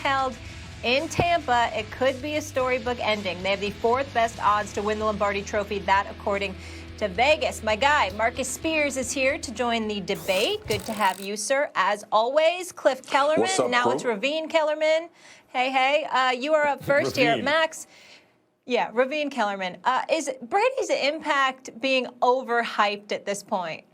held in Tampa. It could be a storybook ending. They have the fourth best odds to win the Lombardi Trophy, that according to Vegas. My guy, Marcus Spears, is here to join the debate. Good to have you, sir. As always, Cliff Kellerman. What's up, now crew? it's Ravine Kellerman. Hey. You are up first here. Max. Yeah, Ravine Kellerman. Is Brady's impact being overhyped at this point?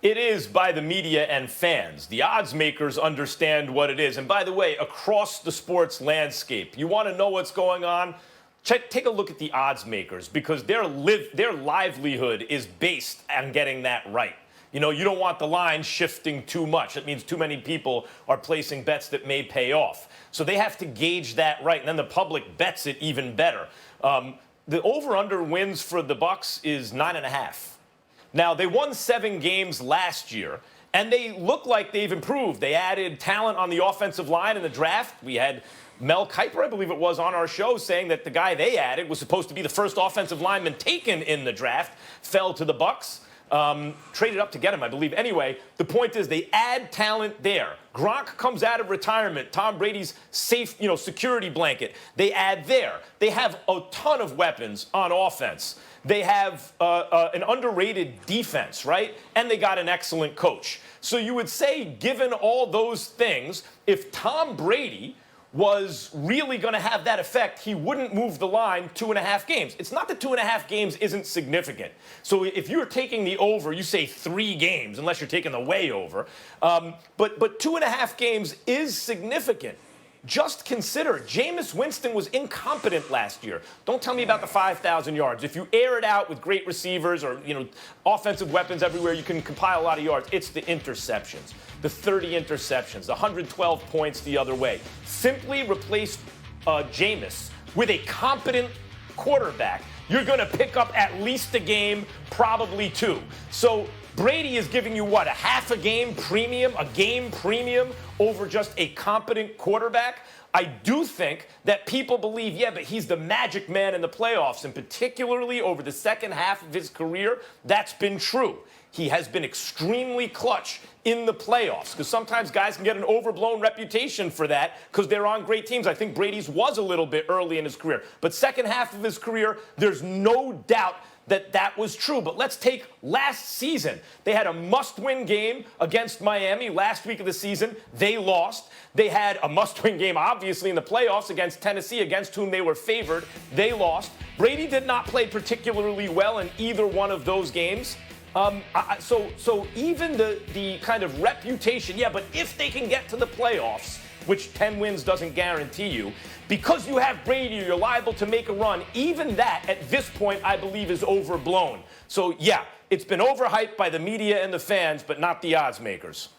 It is by the media and fans. The odds makers understand what it is. And by the way, across the sports landscape, you want to know what's going on? Take a look at the odds makers, because their livelihood is based on getting that right. You know, you don't want the line shifting too much. That means too many people are placing bets that may pay off. So they have to gauge that right, and then the public bets it even better. The over-under wins for the Bucs is 9.5. Now, they won 7 games last year, and they look like they've improved. They added talent on the offensive line in the draft. We had Mel Kiper, I believe it was, on our show saying that the guy they added was supposed to be the first offensive lineman taken in the draft, fell to the Bucs. Traded up to get him, I believe. Anyway, the point is they add talent there. Gronk comes out of retirement. Tom Brady's safe, security blanket. They add there. They have a ton of weapons on offense. They have an underrated defense, right? And they got an excellent coach. So you would say, given all those things, if Tom Brady was really going to have that effect, he wouldn't move the line 2.5 games. It's not that 2.5 games isn't significant. So if you're taking the over, you say 3 games, unless you're taking the way over. But 2.5 games is significant. Just consider, Jameis Winston was incompetent last year. Don't tell me about the 5,000 yards. If you air it out with great receivers or, offensive weapons everywhere, you can compile a lot of yards. It's the interceptions, the 30 interceptions, the 112 points the other way. Simply replace Jameis with a competent quarterback. You're going to pick up at least a game, probably 2. So Brady is giving you what, a half a game premium over just a competent quarterback? I do think that people believe, yeah, but he's the magic man in the playoffs, and particularly over the second half of his career, that's been true. He has been extremely clutch in the playoffs, because sometimes guys can get an overblown reputation for that because they're on great teams. I think Brady's was a little bit early in his career. But second half of his career, there's no doubt that was true. But let's take last season. They had a must-win game against Miami last week of the season. They lost. They had a must-win game, obviously, in the playoffs against Tennessee, against whom they were favored. They lost. Brady did not play particularly well in either one of those games. So even the kind of reputation, yeah, but if they can get to the playoffs, which 10 wins doesn't guarantee you, because you have Brady, you're liable to make a run. Even that, at this point, I believe is overblown. So, yeah, it's been overhyped by the media and the fans, but not the odds makers.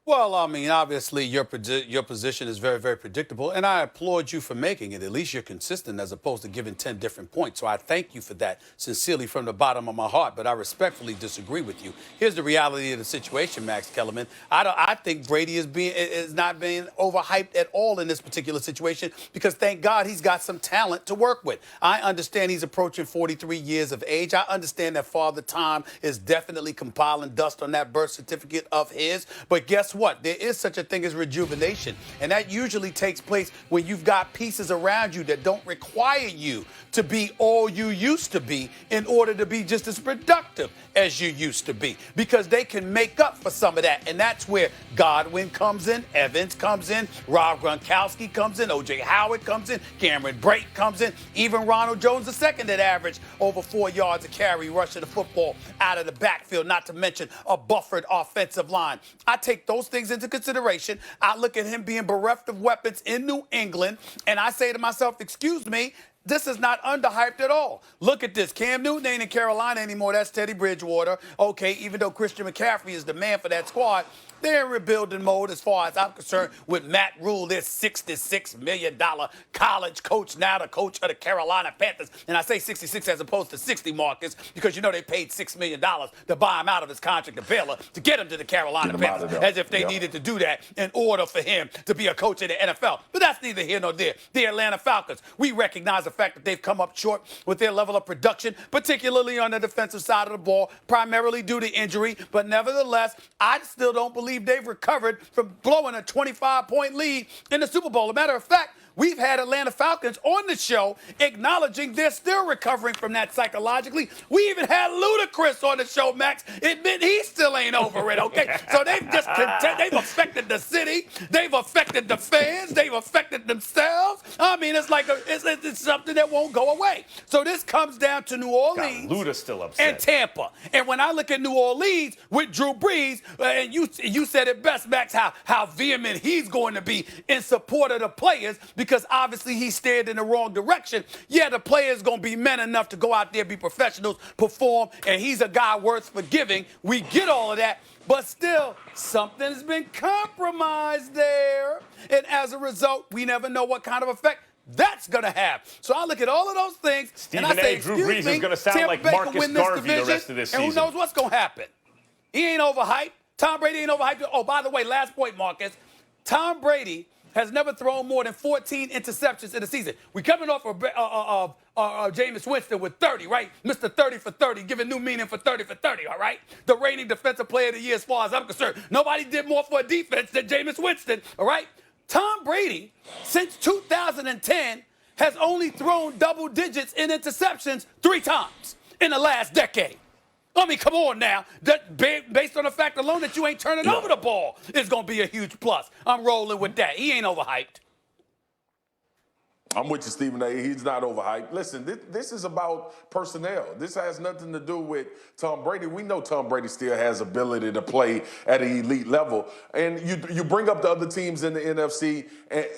Well, I mean, obviously, your position is very, very predictable, and I applaud you for making it. At least you're consistent as opposed to giving 10 different points. So I thank you for that sincerely from the bottom of my heart, but I respectfully disagree with you. Here's the reality of the situation, Max Kellerman. I think Brady is not being overhyped at all in this particular situation because, thank God, he's got some talent to work with. I understand he's approaching 43 years of age. I understand that Father Time is definitely compiling dust on that birth certificate of his, but guess what? There is such a thing as rejuvenation, and that usually takes place when you've got pieces around you that don't require you to be all you used to be in order to be just as productive as you used to be, because they can make up for some of that, and that's where Godwin comes in, Evans comes in, Rob Gronkowski comes in, O.J. Howard comes in, Cameron Brake comes in, even Ronald Jones II that averaged over 4 yards a carry rushing the football out of the backfield, not to mention a buffered offensive line. I take those things into consideration. I look at him being bereft of weapons in New England, and I say to myself, excuse me, this is not underhyped at all. Look at this. Cam Newton ain't in Carolina anymore. That's Teddy Bridgewater. Okay, even though Christian McCaffrey is the man for that squad, they're in rebuilding mode as far as I'm concerned with Matt Rule, this $66 million college coach, now the coach of the Carolina Panthers. And I say 66 as opposed to 60, Marcus, because you know they paid $6 million to buy him out of his contract to Baylor to get him to the Carolina Panthers, as if they needed to do that in order for him to be a coach in the NFL. But that's neither here nor there. The Atlanta Falcons, we recognize the fact that they've come up short with their level of production, particularly on the defensive side of the ball, primarily due to injury. But nevertheless, I still don't believe they've recovered from blowing a 25-point lead in the Super Bowl. As a matter of fact, we've had Atlanta Falcons on the show acknowledging they're still recovering from that psychologically. We even had Ludacris on the show, Max, admit he still ain't over it, okay? So they've just they've affected the city, they've affected the fans, they've affected themselves. I mean, it's like it's something that won't go away. So this comes down to New Orleans Luda still upset. and Tampa. And when I look at New Orleans with Drew Brees, and you said it best, Max, how vehement he's going to be in support of the players, because obviously he steered in the wrong direction. Yeah, the players going to be men enough to go out there, be professionals, perform, and he's a guy worth forgiving. We get all of that, but still, something's been compromised there. And as a result, we never know what kind of effect that's going to have. So I look at all of those things, Stephen and I say, Drew Brees is going to sound Tampa like Bay Marcus can win this Garvey division, the rest of this season. and who knows what's going to happen. He ain't overhyped. Tom Brady ain't overhyped. Oh, by the way, last point, Marcus. Tom Brady has never thrown more than 14 interceptions in a season. We're coming off of Jameis Winston with 30, right? Mr. 30 for 30, giving new meaning for 30 for 30, all right? The reigning defensive player of the year as far as I'm concerned. Nobody did more for a defense than Jameis Winston, all right? Tom Brady, since 2010, has only thrown double digits in interceptions 3 times in the last decade. I mean, come on now. That, based on the fact alone that you ain't turning over the ball is going to be a huge plus. I'm rolling with that. He ain't overhyped. I'm with you, Stephen A. He's not overhyped. Listen, this is about personnel. This has nothing to do with Tom Brady. We know Tom Brady still has ability to play at an elite level. And you bring up the other teams in the NFC,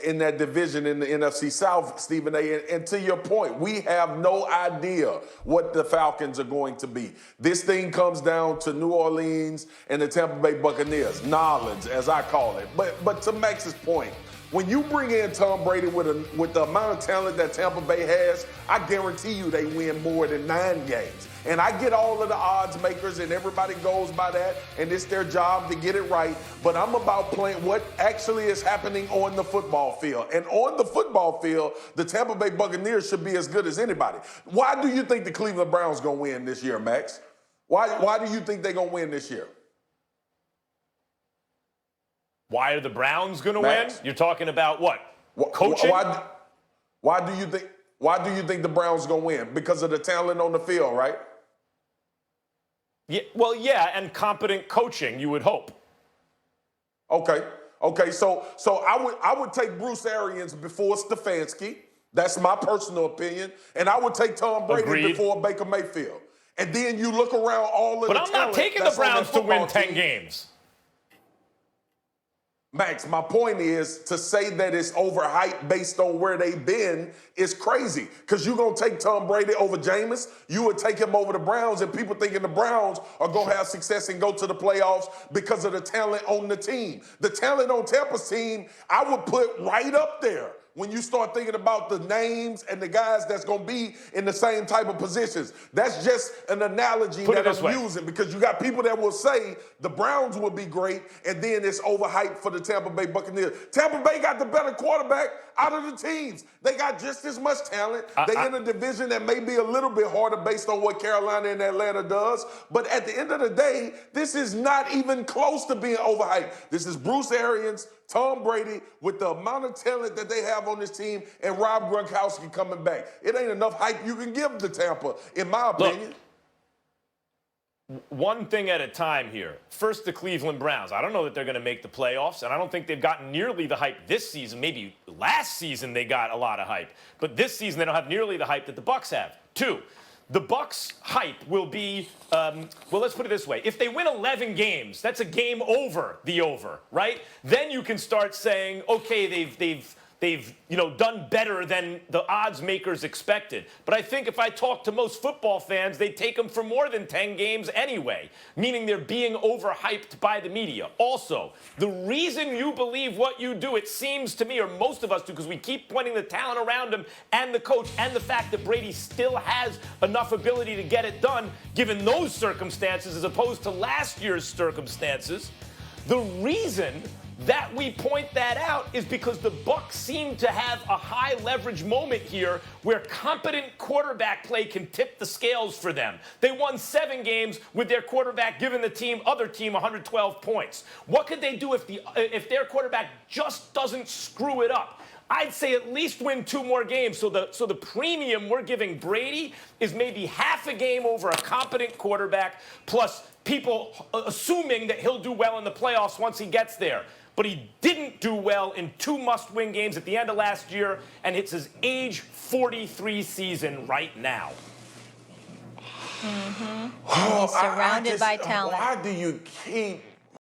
in that division in the NFC South, Stephen A. And to your point, we have no idea what the Falcons are going to be. This thing comes down to New Orleans and the Tampa Bay Buccaneers, Nolans, as I call it. But to Max's point, when you bring in Tom Brady with the amount of talent that Tampa Bay has, I guarantee you they win more than 9 games. And I get all of the odds makers, and everybody goes by that, and it's their job to get it right. But I'm about playing what actually is happening on the football field. And on the football field, the Tampa Bay Buccaneers should be as good as anybody. Why do you think the Cleveland Browns going to win this year, Max? Why do you think they're going to win this year? Why are the Browns going to win? You're talking about what? Coaching? Why do you think the Browns going to win? Because of the talent on the field, right? Yeah, well, yeah, and competent coaching, you would hope. Okay. So I would take Bruce Arians before Stefanski. That's my personal opinion. And I would take Tom Brady before Baker Mayfield. And then you look around all of the talent. But I'm not taking the Browns to win 10 games. Max, my point is to say that it's overhyped based on where they've been is crazy. Because you're going to take Tom Brady over Jameis. You would take him over the Browns, and people thinking the Browns are going to have success and go to the playoffs because of the talent on the team. The talent on Tampa's team, I would put right up there when you start thinking about the names and the guys that's going to be in the same type of positions. That's just an analogy that I'm using, because you got people that will say the Browns will be great, and then it's overhyped for the Tampa Bay Buccaneers. Tampa Bay got the better quarterback out of the teams. They got just as much talent. They in a division that may be a little bit harder based on what Carolina and Atlanta does. But at the end of the day, this is not even close to being overhyped. This is Bruce Arians, Tom Brady, with the amount of talent that they have on this team, and Rob Gronkowski coming back. It ain't enough hype you can give to Tampa, in my opinion. Look, one thing at a time here. First, the Cleveland Browns. I don't know that they're going to make the playoffs, and I don't think they've gotten nearly the hype this season. Maybe last season they got a lot of hype, but this season they don't have nearly the hype that the Bucs have. 2, the Bucs' hype will be, well, let's put it this way. If they win 11 games, that's a game over the over, right? Then you can start saying, okay, they've done better than the odds makers expected. But I think if I talk to most football fans, they take them for more than 10 games anyway, meaning they're being overhyped by the media. Also, the reason you believe what you do, it seems to me, or most of us do, because we keep pointing the talent around him and the coach and the fact that Brady still has enough ability to get it done, given those circumstances as opposed to last year's circumstances. The reason that we point that out is because the Bucs seem to have a high leverage moment here where competent quarterback play can tip the scales for them. They won 7 games with their quarterback giving the other team 112 points. What could they do if their quarterback just doesn't screw it up? I'd say at least win 2 more games. So the premium we're giving Brady is maybe half a game over a competent quarterback, plus people assuming that he'll do well in the playoffs once he gets there. But he didn't do well in 2 must-win games at the end of last year, and it's his age 43 season right now. Mm-hmm. He's surrounded by talent. Why do you keep